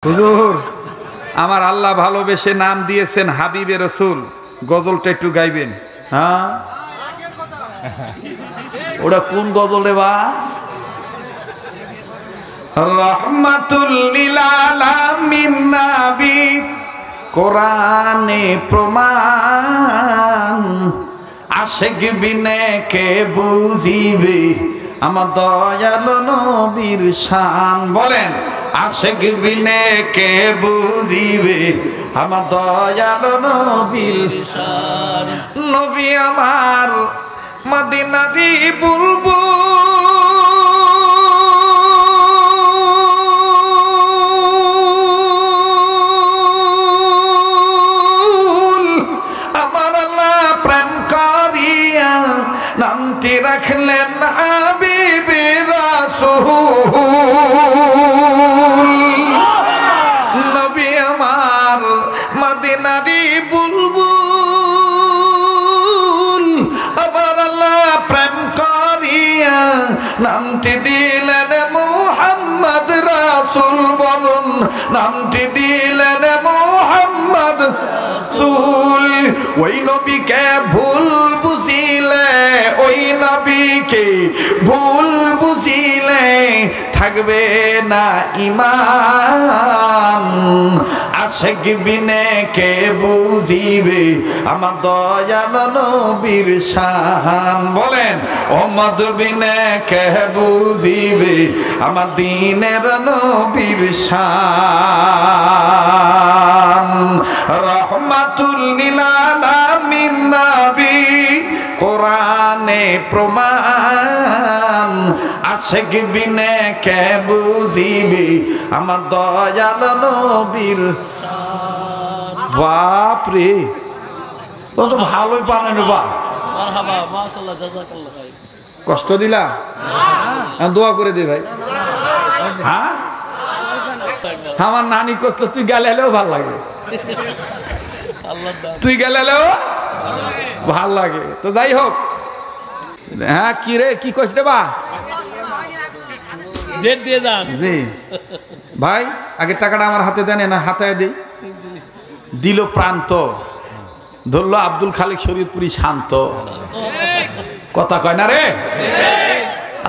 হুজুর আমার আল্লাহ ভালোবেসে নাম দিয়েছেন হাবিবে রসুল, গজলটা একটু গাইবেন। হ্যাঁ ওটা কোন গজল রে বা? রহমাতুল লিল আলামিন নবী কোরআনে প্রমাণ, আশিক বিনে কে বুঝিবে আমার দয়াল নবীর শান। বলেন আশিক বিনে কে বুঝিবে আমার দয়াল নবীর শান। নবী আমার মদিনারি বুলবুল, আমার আল্লাহ প্রেম করিয়া নামটি রাখলেন হাবিবে রাসূল। নবী আমার মদিনারি বুলবুল, আমার আল্লাহ প্রেম করিয়া নামটি দিলেন মুহাম্মদ রাসূল। বলুন নামটি দিলেন মুহাম্মদ রাসূল। ওই নবীকে ভুল বুঝিলে, ওই নবীকে ভুল বুঝিলে থাকবে না ঈমান। আশিক বিনে কে বুঝিবে আমার দয়াল নবীর শান। বলেন উম্মত বিনে কে বুঝিবে আমার দ্বীনের নবীর শান। রহমাতুল লিল আলামিন নবী কোরআনে প্রমাণ, আশিক বিনে কে বুঝিবে আমার দয়াল নবীর। বাপ রে তো তো ভালোই পারেন বা, কষ্ট দিলা দোয়া করে দে ভাই। হ্যাঁ আমার নানি কষ্ট, তুই গেলেও ভাল লাগে, তুই গেলেও ভাল লাগে। তো যাই হোক, হ্যাঁ কি রে কি কষ্ট রে বা ভাই, আগে টাকাটা আমার হাতে দেন না হাতায় দিই। দিল প্রান্ত, ধরলো আব্দুল খালিক শরীয়তপুরি শান্ত, কথা কয় না রে।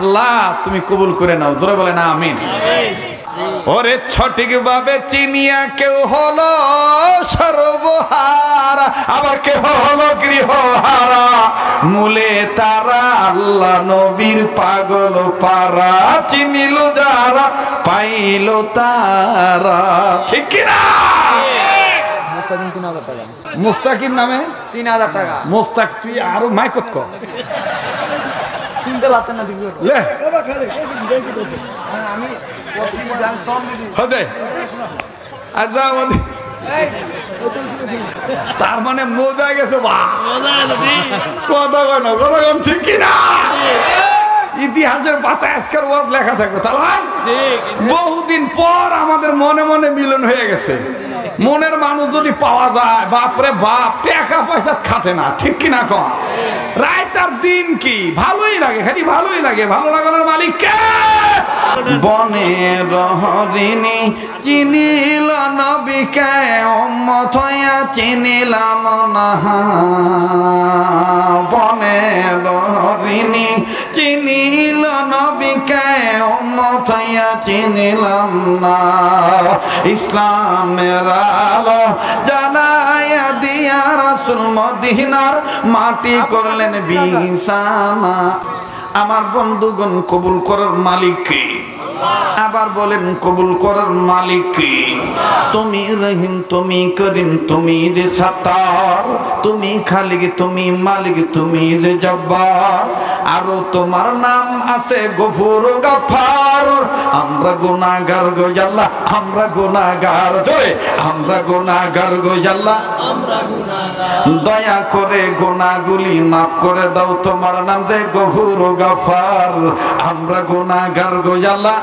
আল্লাহ তুমি কবুল করে নাও, জোরে বলে না আমিন। ওরে সঠিক ভাবে চিনিয়া কেউ হলো সর্বহারা, আবার কেউ হলো গৃহহারা, মূলে তারা আল্লাহ নবীর পাগল পারা। চিনিল যারা পাইল তারা, ঠিক কিনা? মুস্তাকিম নামে 3000 টাকা। মুস্তাক তুই আরো মাইকত কর, শুনতে পাচ্ছেন না দিবি লে আমি প্রতিদিন শ্রম দিবি হদে আচ্ছা মধ্যে। তার মানে মজা গেছে বা, কথা কয় না, কথা কম ঠিক কিনা? ইতিহাসের পাতায় আজকের ওয়াজ লেখা থাকবে, তাহলে বহুদিন পর আমাদের মনে মনে মিলন হয়ে গেছে। মনের মানুষ যদি পাওয়া যায়, বাপরে বাপ, টাকা পয়সা খাটে না, ঠিক কিনা কম? রাত আর দিন কি ভালোই লাগে, খালি ভালোই লাগে। ভালো লাগানোর মালিক কে? বনের হরিণী চিনিল নবীকে, উম্মত হইয়া চিনিলাম না। বনের হরিণী চিনিল নবীকে, উম্মত হইয়া চিনিলাম না। ইসলামের আলো জ্বালায়া দিয়া রাসূল মদিনার মাটি করলেন বিছানা। আমার বন্ধুগণ, কবুল করার মালিক কে? আবার বলেন কবুল করার মালিক কে? তুমি রহিম, তুমি করিম, তুমি যে সাত্তার, তুমি খালিক, তুমি মালিক, তুমি যে জব্বার। আরো তোমার নাম আছে গফুর গফফার। আমরা গুনাহগার গো আল্লাহ, আমরা গুনাহগার, জোরে আমরা গুনাহগার গো আল্লাহ, আমরা গুনাহগার। দয়া করে গুনাহগুলি মাফ করে দাও, তোমার নাম যে গফুর গফফার। আমরা গুনাহগার গো আল্লাহ,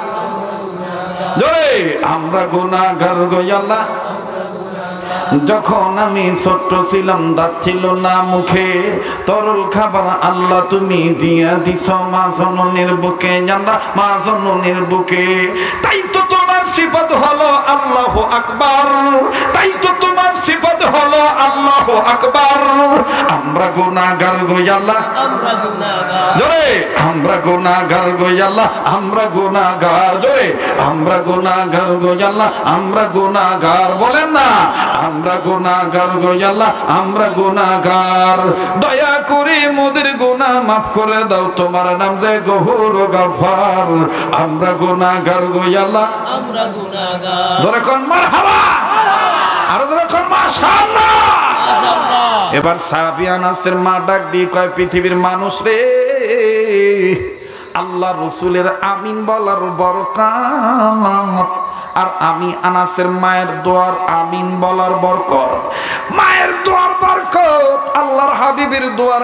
জোরে আমরা গুনাহগার গো আল্লাহ। যখন আমি ছোট্ট ছিলাম, দাঁত ছিল না মুখে, তরল খাবার আল্লাহ তুমি দিয়া দিছ মা জননীর বুকে, জানা মা জননীর বুকে। তাই তো তোমার সিফাত হলো আল্লাহু আকবার, তাই তো তোমার সিফাত হলো আল্লাহু আকবার। আমরা গুনাহগার গো আল্লাহ, আমরা গুনাহগার, জোরে আমরা গুনাহগার গো আল্লাহ, আমরা গুনাহগার, জোরে আমরা গুনাহগার গো আল্লাহ, আমরা গুনাহগার। বলেন না আমরা গুনাহগার গো আল্লাহ, আমরা গুনাহগার। দয়া করে মোদের গুনাহ মাফ করে দাও, তোমার নাম যে গফুর ও গফফার। আমরা গুনাহগার গো আল্লাহ, আমরা গুনাহগার। জোরে কোন মারহাবা, আর জোরে কোন মাশাআল্লাহ। এবার সাহাবী আনাসের মা ডাক দিয়ে কয়, পৃথিবীর মানুষ রে, আল্লাহ রসুলের আমিন বলার বরকত আর আমি আনাসের মায়ের দোয়ার আমিন বলার বরকত, মায়ের দোয়ার বরকত, আল্লাহর হাবিবের দোয়ার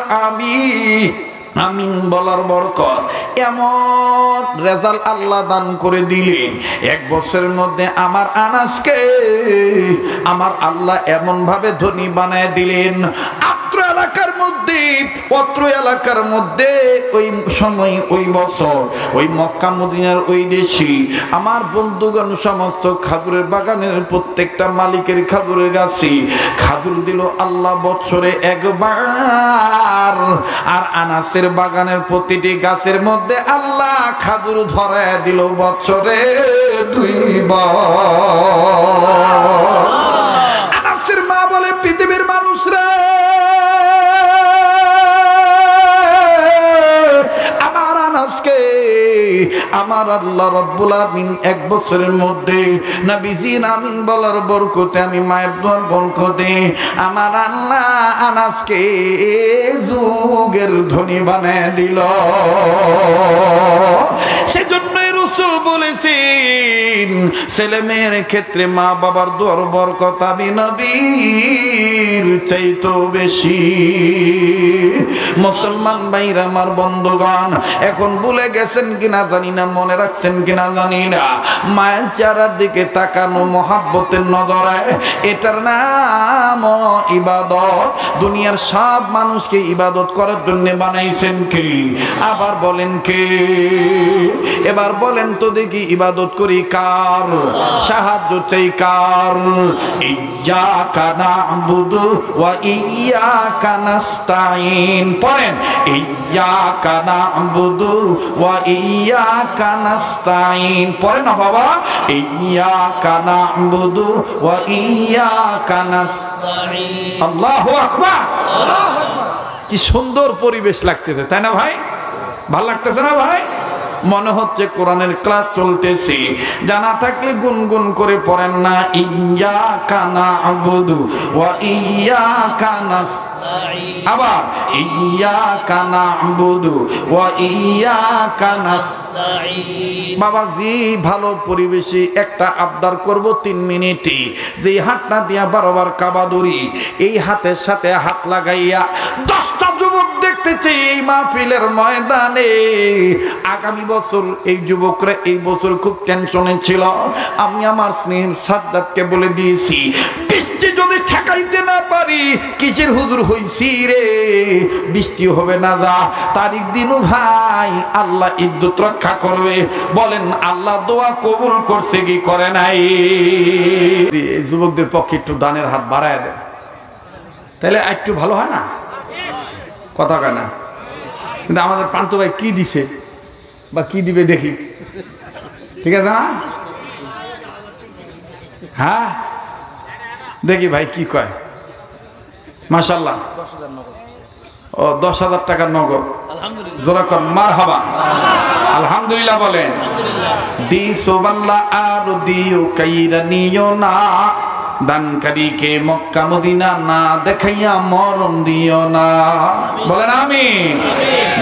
আমিন বলার বরকত, এমন রেজাল্ট আল্লাহ দান করে দিলেন। এক বছরের মধ্যে আমার আনাসকে আমার আল্লাহ এমন ভাবে ধনী বানায় দিলেন। অত্র এলাকার মধ্যে ওই সময় ওই বছর ওই মক্কা মদিনার ওই দেশে আমার বন্ধুগণ সমস্ত খাজুরের বাগানের প্রত্যেকটা মালিকের খাজুরের গাছে খাজুর দিল আল্লাহ বছরে একবার, আর আনাসের বাগানের প্রতিটি গাছের মধ্যে আল্লাহ খাজুর ধরায় দিল বছরে দুইবার। আনাসের মা বলে, পৃথিবীর মানুষরা, আজকে আমার আল্লাহ রব্বুল আমিন এক বছরের মধ্যে নবীজির আমিন বলার বরকতে, আমি মায়ের দোয়ার বরকতে আমার আল্লাহ আনাসকে যুগের ধনী বানায় দিল। সেজন্যই রাসূল বলেছেন, ছেলে মেয়ের ক্ষেত্রে মা বাবার দোয়ার বরকত আমি নবীর চাইতো বেশি। মুসলমান ভাইরা আমার বন্ধুগণ, এখন ভুলে গেছেন কিনা জানি না, মনে রাখছেন কিনা জানি না, মায়ের চেহারার দিকে তাকানো মহাব্বতের নজরায়, এটার নাম ইবাদত। দুনিয়ার সব মানুষকে ইবাদত করার জন্য বানাইছেন কে? আবার বলেন কে? এবার বলেন তো দেখি, ইবাদত করি কার? সাহায্য চাই কার? ইয়্যাকা না'বুদু ওয়া ইয়্যাকা নাস্তাঈন। পড়েন, ইয়্যাকা না'বুদু ওয়া ইয়্যাকা নাস্তাঈন। পড়েন না বাবা, ইয়্যাকা না'বুদু ওয়া ইয়্যাকা নাস্তাঈন। আল্লাহু আকবার, আল্লাহু আকবার। কি সুন্দর পরিবেশ লাগতেছে, তাই না ভাই? ভালো লাগতেছে না ভাই? মনে হচ্ছে কোরআনের ক্লাস চলতেছে। জানা থাকলে গুনগুন করে পড়েন না, ইয়্যাকা না'বুদু ওয়া ইয়্যাকা নাস্তাঈন। আবার ইয়্যাকা না'বুদু ওয়া ইয়্যাকা নাস্তাঈন। বাবাজি, ভালো পরিবেশে একটা আবদার করব 3 মিনিটে। যে হাতটা দিয়া বারবার কাবা দৌড়ি, এই হাতের সাথে হাত লাগাইয়া 10টা যুবক দেখতে চাই এই মাহফিলের ময়দানে। আগামী বছর এই যুবকরা এই বছর খুব টেনশনে ছিল। আমি আমার স্নেহের সাদ্দাতকে বলে দিয়েছি, বৃষ্টি যদি ঠেকাইতে না পারি, কিসের হুজুর হইছি রে, বৃষ্টি হবে না, যা তারিখ দিনু ভাই আল্লাহ ইজ্জত রক্ষা করবে। বলেন আল্লাহ দোয়া কবুল করছে কি করে নাই? এই যুবকদের পক্ষে একটু দানের হাত বাড়ায় দেয়, তাহলে একটু ভালো হয় না? কথা কয় না? কিন্তু আমাদের পান্ত ভাই কি দিছে বা কি দিবে দেখি, ঠিক আছে না? হ্যাঁ দেখি ভাই কি কয়। মাশাআল্লাহ, 10,000 টাকার নগদ। জোরে কর মারহাবা, আলহামদুলিল্লাহ বলেন। দিছো আল্লাহ আর দিও কাইরা নিও না, দানকারীকে মক্কা মদিনা না দেখাইয়া মরণ দিও না। বলেন আমিন।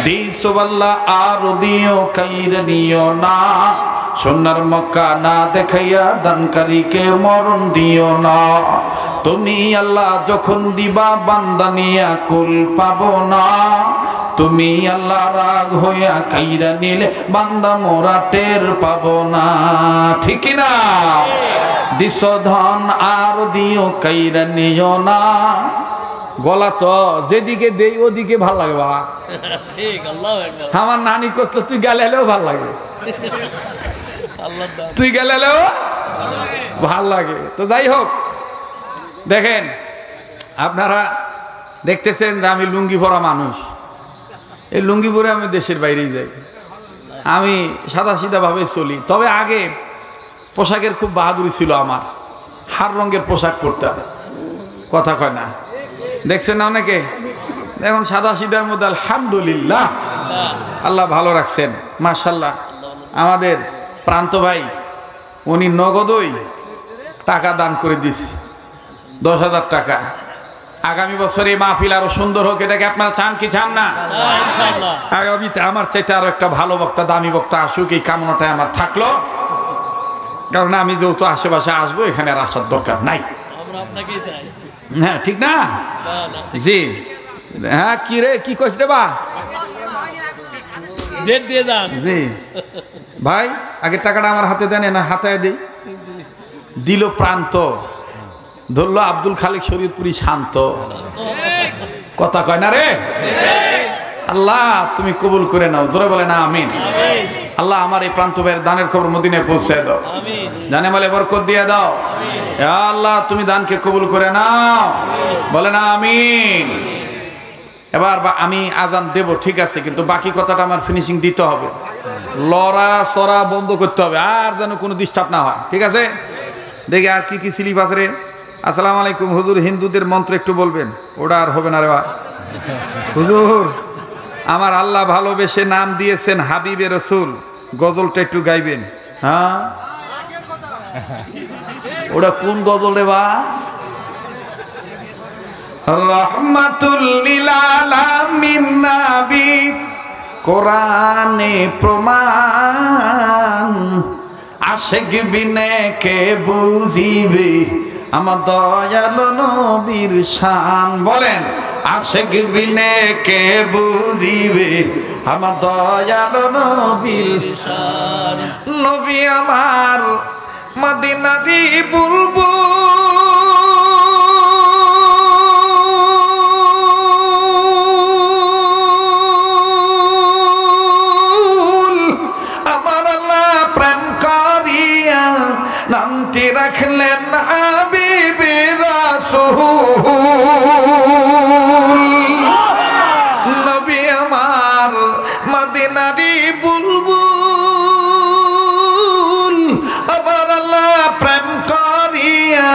দিছো আল্লাহ আর দিও কাইরা নিও না, সোনার মক্কা না দেখাইয়া দানকারীকে মরণ দিও না। তুমি আল্লাহ যখন দিবা বান্দা নিয়া কুল পাবো না, তুমি আল্লাহ রাগ হইয়া কাইরা নিলে বান্দা মোরা টের পাবো না, ঠিক না? দিস ধন আর দিও কাইরা নিও না। গলা তো যেদিকে দেই ওদিকে ভাল লাগে বা, আমার নানি কষ্ট তুই গালে এলেও ভাল লাগে। আল্লাহর দান তুই গেলেও ভাল লাগে। তো যাই হোক, দেখেন আপনারা দেখতেছেন যে আমি লুঙ্গি পরা মানুষ, এই লুঙ্গি পরে আমি দেশের বাইরেই যাই, আমি সাদা সিধা ভাবে চলি। তবে আগে পোশাকের খুব বাহাদুরি ছিল আমার, হার রঙের পোশাক পরতাম, কথা কয় না, দেখছেন না অনেকে। এখন সাদা সিধার মধ্যে আলহামদুলিল্লাহ আল্লাহ ভালো রাখছেন, মাশাল্লাহ। আমাদের প্রান্ত ভাই উনি নগদই টাকা দান করে দিছে, 10,000 টাকা। আগামী বছর এই মাহফিল আরো সুন্দর হোক, এটাকে আপনারা চান কি চান না? ইনশাআল্লাহ আগামীতে আমার চাইতে আরো একটা ভালো বক্তা, দামি বক্তা আসুক, এই কামনাটাই আমার থাকলো। কারণ আমি যেহেতু আশেপাশে আসবো, এখানে আর আসার দরকার নাই। আমরা আপনাকেই চাই। হ্যাঁ ঠিক না? না না জি হ্যাঁ। কি রে, কি কইছ রে বা? ডেট দিয়ে যান। জি ভাই, আগে টাকাটা আমার হাতে দেন, না হাতায় দিই। দিল প্রান্ত, ধরলো আব্দুল খালিক শরীয়তপুরি শান্ত, কথা কয় না রে। আল্লাহ তুমি কবুল করে নাও, জোরে বলে না আমিন। আমিন আল্লাহ আমার এই প্রান্ত ভাইয়ের দানের খবর মদিনায় পৌঁছে দাও, আমিন জানে মালে বরকত দিয়ে দাও। ইয়া আল্লাহ তুমি দানকে কবুল করে নাও, বলে না আমিন। এবার আমি আজান দেব, ঠিক আছে, কিন্তু বাকি কথাটা আমার ফিনিশিং দিতে হবে, লড়া সরা বন্ধ করতে হবে, আর যেন কোনো ডিস্টার্ব না হয়, ঠিক আছে? দেখি আর কি কি স্লিপ আছে রে। আসসালামু আলাইকুম হুজুর, হিন্দুদের মন্ত্র একটু বলবেন। ওটা আর হবে না রে বা হুজুর, আমার আল্লাহ ভালোবেসে নাম দিয়েছেন হাবিবে রসুল, গজলটা একটু গাইবেন। হ্যাঁ ওটা কোন গজল রে বা? রহমাতুল লিল আলামিন নবী, কোরআনে প্রমাণ, আশিক বিনে কে বুঝিবে আমার দয়াল নবীর শান। বলেন আশিক বিনে কে বুঝিবে আমার দয়াল নবীর শান। নবী আমার মদিনারি বুলবুল, আমার আল্লাহ প্রেম করিয়া নামটি রাখলেন হাবিবে রাসূল। নবী আমার মদিনারি বুলবুল, আমার আল্লাহ প্রেম করিয়া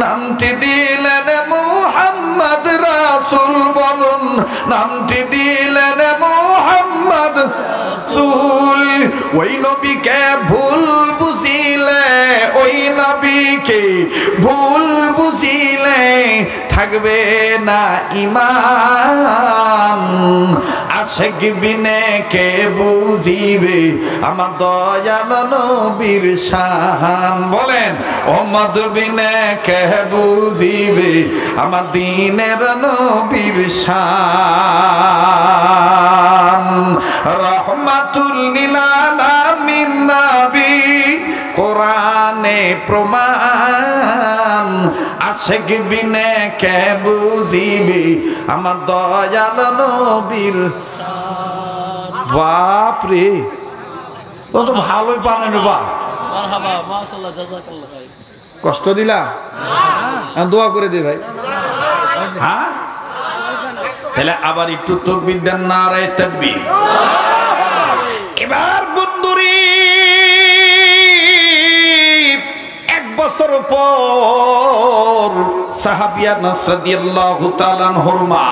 নামটি দিলেন মুহাম্মদ রাসূল। বলুন নামটি দিলেন মুহাম্মদ রাসূল। ওই নবীকে ভুল বুঝিলে, ওই নবীকে ভুল বুঝিলে থাকবে না ঈমান। আশিক বিনে কে বুঝিবে আমার দয়াল নবীর শান। বলেন উম্মত বিনে কে বুঝিবে আমার দ্বীনের নবীর শান। রহমাতুল লিল আলামিন নবী, কোরআনে প্রমাণ, আশিক বিনে কে বুঝিবে আমার দয়াল নবীর। বাপ রে, তো তো ভালোই পারেন বা। মারহাবা মাশাআল্লাহ জাযাকাল্লাহ খাইর। কষ্ট দিলা, দোয়া করে দে ভাই। হ্যাঁ তাহলে আবার একটু তাকবীর দেন, নারায়ে তাকবীর। এবার বন্ধুরি, 1 বছর পর সাহাবিয়া আনাস রাদিয়াল্লাহু তাআলা আনহুর মা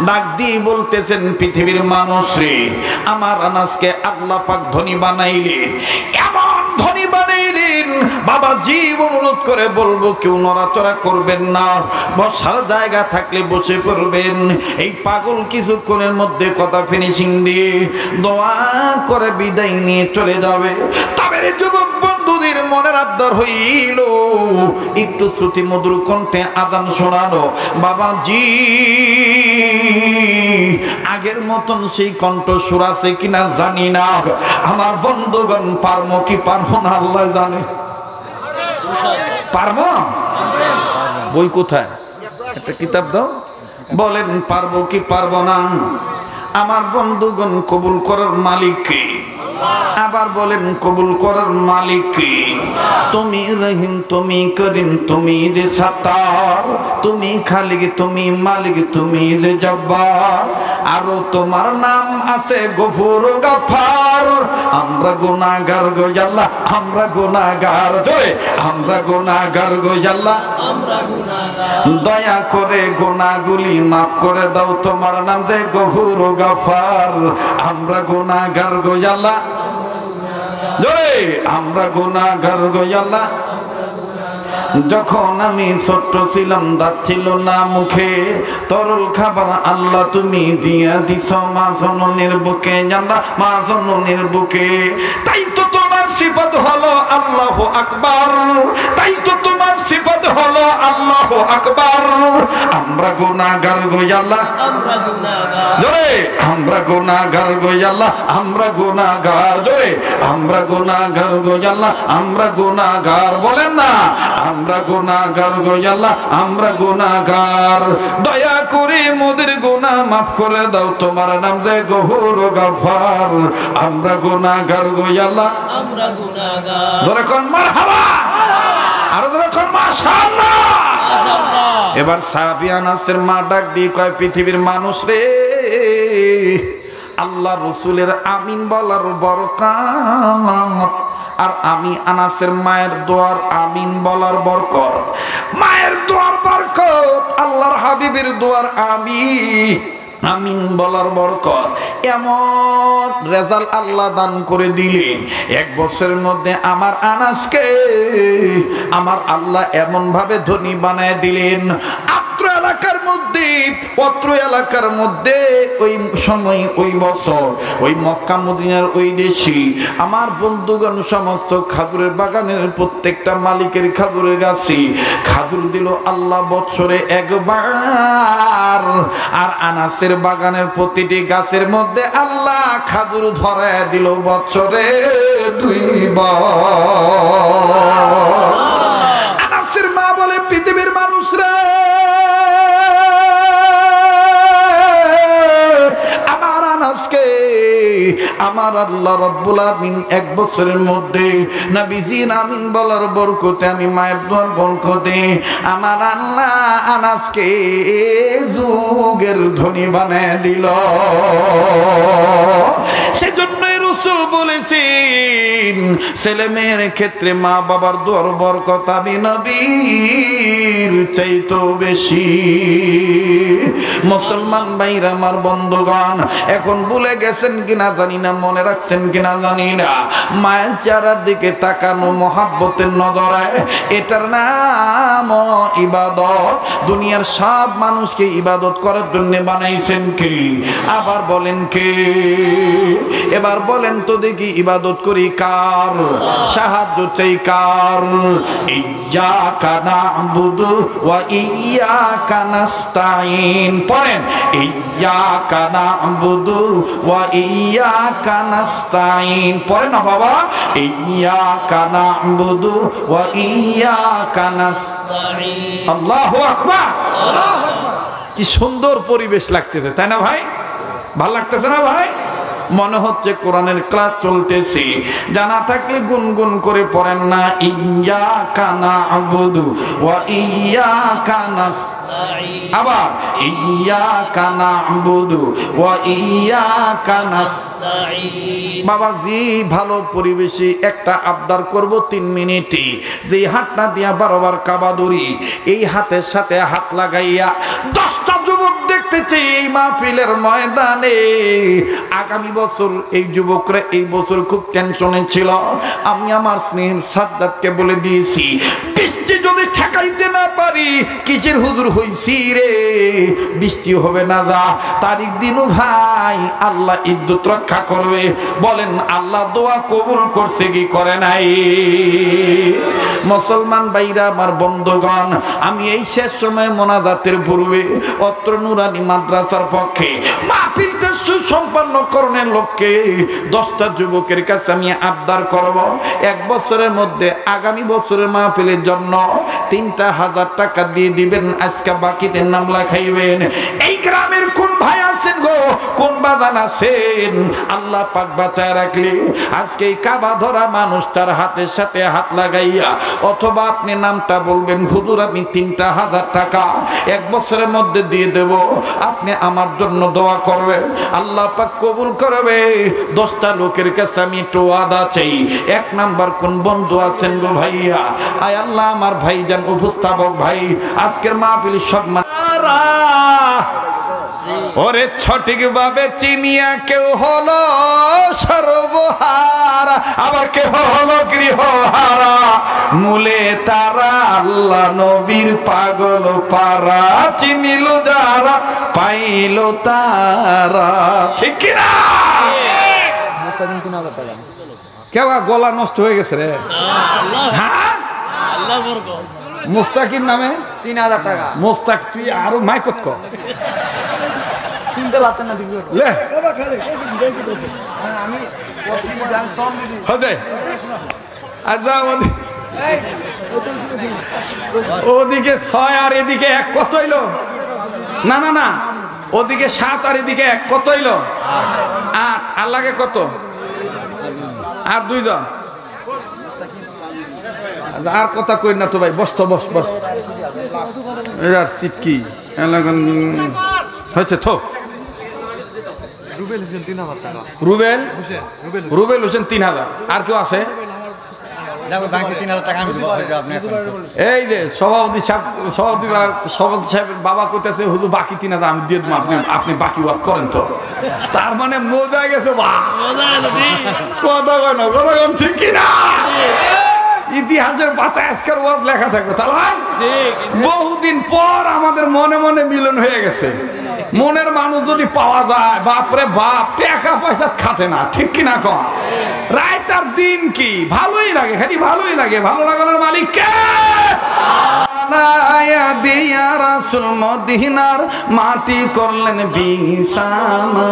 ডাক দিয়ে বলতেছেন, পৃথিবীর মানুষ রে, আমার আনাসকে আল্লাহ পাক ধনী বানাইলেন, এমন ধনী বানাইলেন, বাবা জীব অনুরোধ করে বলবো কেউ নড়াচড়া করবেন না, বসার জায়গা থাকলে বসে পড়বেন। এই পাগল কিছুক্ষণের মধ্যে কথা ফিনিশিং দিয়ে দোয়া করে বিদায় নিয়ে চলে যাবে। তবে যুবক বন্ধুদের মনের আবদার হইল একটু শ্রুতি মধুর কণ্ঠে আজান শোনানো। বাবাজি আগের মতন সেই কণ্ঠ সুর আছে কিনা জানি না, আমার বন্ধুগণ পারমো কি পারবো না আল্লাহ জানে। পারবো? বই কোথায়? একটা কিতাব দাও। বলেন পারবো কি পারবো না? আমার বন্ধুগণ কবুল করার মালিক কে? আবার বলেন কবুল করার মালিক কে? তুমি রহিম, তুমি করিম, তুমি যে সাত্তার, তুমি খালিক, তুমি মালিক, তুমি যে জব্বার। আরো তোমার নাম আছে গফুর ও গাফফার। আমরা গুনাহগার গো আল্লাহ, আমরা গুনাহগার, জোরে আমরা গুনাহগার গো আল্লাহ, আমরা গুনাহগার। দয়া করে গুনাহগুলি মাফ করে দাও, তোমার নাম যে গফুর ও গাফফার। আমরা গুনাহগার গো আল্লাহ, জোরে আমরা গুনাহগার গো আল্লাহ। যখন আমি ছোট্ট ছিলাম, দাঁত ছিল না মুখে, তরল খাবার আল্লাহ তুমি দিয়া দিছ মা জননীর বুকে, জানলা মা জননীর বুকে। তাই তো তোমার সিফাত হলো আল্লাহু আকবার, তাই তো তোমার সিফাত হলো আল্লাহু আকবার। আমরা গুনাহগার গো আল্লাহ, আমরা গুনাহগার। জোরে আমরা গুনাহগার গো আল্লাহ, আমরা গুনাহগার, জোরে আমরা গুনাহগার গো আল্লাহ, আমরা গুনাহগার। বলেন না আমরা গুনাহগার গো আল্লাহ, আমরা গুনাহগার। দয়া করে মোদের গুনাহ মাফ করে দাও, তোমার নাম যে গফুর ও গাফফার। আমরা গুনাহগার গো আল্লাহ, আমরা গুনাহগার। জোরে কোন মারহাবা, আরো জোরে কোন মাশাআল্লাহ। মাশাআল্লাহ। এবার সাহাবী আনাসের মা ডাক দিয়ে কয়, পৃথিবীর মানুষ রে, আল্লাহ রসুলের আমিন বলার বরকত আর আমি আনাসের মায়ের দোয়ার আমিন বলার বরকত, মায়ের দোয়ার বরকত, আল্লাহর হাবিবের দোয়ার আমিন বলার বরকত। এমন রেজাল্ট আল্লাহ দান করে দিলেন, এক বছরের মধ্যে আমার আনাসকে আমার আল্লাহ এমন ভাবে ধনী বানায় দিলেন। অত্র এলাকার মধ্যে ওই সময়, ওই বছর, ওই মক্কা মদিনার ওই দেশে আমার বন্ধুগণ সমস্ত খাজুরের বাগানের প্রত্যেকটা মালিকের খাজুরের গাছে খাজুর দিল আল্লাহ বছরে একবার। আর আনাসের বাগানের প্রতিটি গাছের মধ্যে আল্লাহ খাজুর ধরায় দিল বছরে দুইবার। আনাসের মা বলে, পৃথিবীর মানুষরা, আমার আল্লাহ রাব্বুল আমিন এক বছরের মধ্যে নবীজির আমিন বলার বরকতে, আমি মায়ের দোয়ার বরকতে আমার আল্লাহ আনাসকে যুগের ধনী বানায় দিল। সেজন্যই রাসূল বলেছেন, ছেলে মেয়ের ক্ষেত্রে মা বাবার দোয়ার বরকত আমি নবীর চাইতেও বেশি। মুসলমান ভাইরা আমার বন্ধুগণ, এখন ভুলে গেছেন কিনা জানি না, মনে রাখছেন কিনা জানি না, মায়ের চেহারার দিকে তাকানো মহাব্বতের নজরে, এটার নাম ইবাদত। দুনিয়ার সব মানুষকে ইবাদত করার জন্য বানাইছেন কে? আবার বলেন কে? এবার বলেন তো দেখি, ইবাদত করি কার? সাহায্য চাই কার? ইয়্যাকা না'বুদু ওয়া ইয়্যাকা নাস্তাঈন। পড়েন, ইয়্যাকা না'বুদু ওয়া ইয়্যাকা নাস্তাঈন। পড়েন না বাবা, ইয়্যাকা না'বুদু ওয়া ইয়্যাকা নাস্তাঈন। আল্লাহু আকবার। কি সুন্দর পরিবেশ লাগতেছে, তাই না ভাই? ভালো লাগতেছে না ভাই? মনে হচ্ছে কোরআনের ক্লাস চলতেছে। জানা থাকলে গুনগুন করে পড়েন না, ইয়্যাকা না'বুদু ওয়া ইয়্যাকা নাস্তাঈন। আবার ইয়্যাকা না'বুদু ওয়া ইয়্যাকা নাস্তাঈন। বাবাজি, ভালো পরিবেশে একটা আবদার করব 3 মিনিটে। যে হাতটা দিয়া বারবার কাবা দৌড়ি, এই হাতের সাথে হাত লাগাইয়া 10টা যুবক দেখতে চাই এই মাহফিলের ময়দানে। আগামী বছর এই যুবকরা এই বছর খুব টেনশনে ছিল। আমি আমার স্নেহের সাজ্জাদকে বলে দিয়েছি, বৃষ্টি যদি ঠেকাইতে না পারি, কিসের হুজুর হইছি রে, বৃষ্টি হবে না, যা তারিখ দিনু ভাই আল্লাহ ইজ্জত রক্ষা করবে। বলেন আল্লাহ দোয়া কবুল করছে কি করে নাই? মুসলমান ভাইরা আমার বন্ধুগণ, আমি এই শেষ সময় মোনাজাতের পূর্বে অত্র নুরানি মাদ্রাসার পক্ষে মাহফিলটা সুসম্পন্ন করণের লক্ষ্যে 10টা যুবকের কাছে আমি আবদার করব, 1 বছরের মধ্যে আগামী বছরের মাহফিলের জন্য 3,000 টাকা দিয়ে দিবেন। আজকে বাকিতে নাম লেখাইবেন। এই গ্রামের কোন ভাই আছেন গো, কোন বাদান আছেন? আল্লাহ পাক বাঁচায় রাখলে আজকে এই কাবা ধরা মানুষটার হাতের সাথে হাত লাগাইয়া, অথবা আপনি নামটা বলবেন, হুজুর আমি 3,000 টাকা 1 বছরের মধ্যে দিয়ে দেব, আপনি আমার জন্য দোয়া করবেন, আল্লাহ পাক কবুল করবে। 10টা লোকের কাছে আমি একটু ওয়াদা চাই। 1 নাম্বার কোন বন্ধু আছেন গো ভাইয়া? আয় আল্লাহ, আমার ভাইজান উপস্থাপক ভাই, আজকের মাহফিল সম্মান ওরে সঠিক ভাবে চিনিয়া কেউ হলো সর্বহারা, আবার কেউ হলো গৃহহারা, মূলে তারা আল্লাহ নবীর পাগল পারা, চিনিল যারা পাইল তারা। ঠিক কিনা? মুস্তাকিম 3,000 টাকা। কেউ গলা নষ্ট হয়ে গেছে রে। হ্যাঁ, আল্লাহ বরকত। মুস্তাকিম নামে 3,000 টাকা। মুস্তাক, তুই আরো মাইকত কর। শুনতে পাচ্ছেন না দিবি লে আমি প্রতিদিন আমি শ্রম দিবি। হদে আচ্ছা, ওদিকে 6 আর এদিকে 1 কত হইলো? না না না, ওদিকে 7 আর এদিকে 1 কত হইলো? 8। আর লাগে কত? আর 2 জন। আর কথা কই না তো ভাই, বস তো, বস বস। এর সিট কি হয়েছে? থো রুবেল হোসেন 3,000 টাকা। রুবেল হোসেন, রুবেল হোসেন 3,000। আর কেউ আছে? দেখো বাকি 3,000 টাকা আমি দেব আপনি। এই যে সভাপতি সাহেবের বাবা কইতেছে, হুজুর বাকি 3,000 আমি দিয়ে দেবো, আপনি বাকি ওয়াজ করেন তো। তার মানে মজা গেছে। কথা কয় না, কথা কন, ঠিক কিনা? ইতিহাসের পাতায় আজকের ওয়াজ লেখা থাকবে। তাহলে বহুদিন পর আমাদের মনে মনে মিলন হয়ে গেছে। মনের মানুষ যদি পাওয়া যায়, বাপরে বাপ, টাকা পয়সা খাটে না। ঠিক কিনা কন? রাত আর দিন কি ভালোই লাগে, খালি ভালোই লাগে। ভালো লাগানোর মালিক কে? দিয়া রাসূল মদিনার মাটি করলেন বিছানা,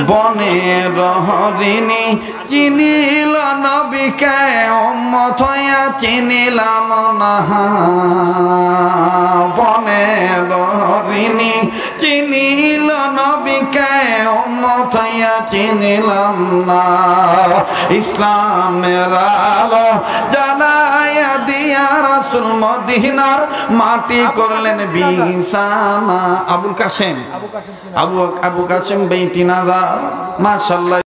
বনে রহরিনী চিনিল নবীকে, উম্মত হইয়া চিনিলাম না। বনে রহরিনী চিনিল নবীকে, উম্মত হইয়া চিনিলাম না। ইসলামের আলো জ্বালায়া দিয়া রাসূল মদিনার মাটি করলেন বিছানা। আবুল কাসেম, আবু কাসেম ভাই 3,000। মাশাআল্লাহ।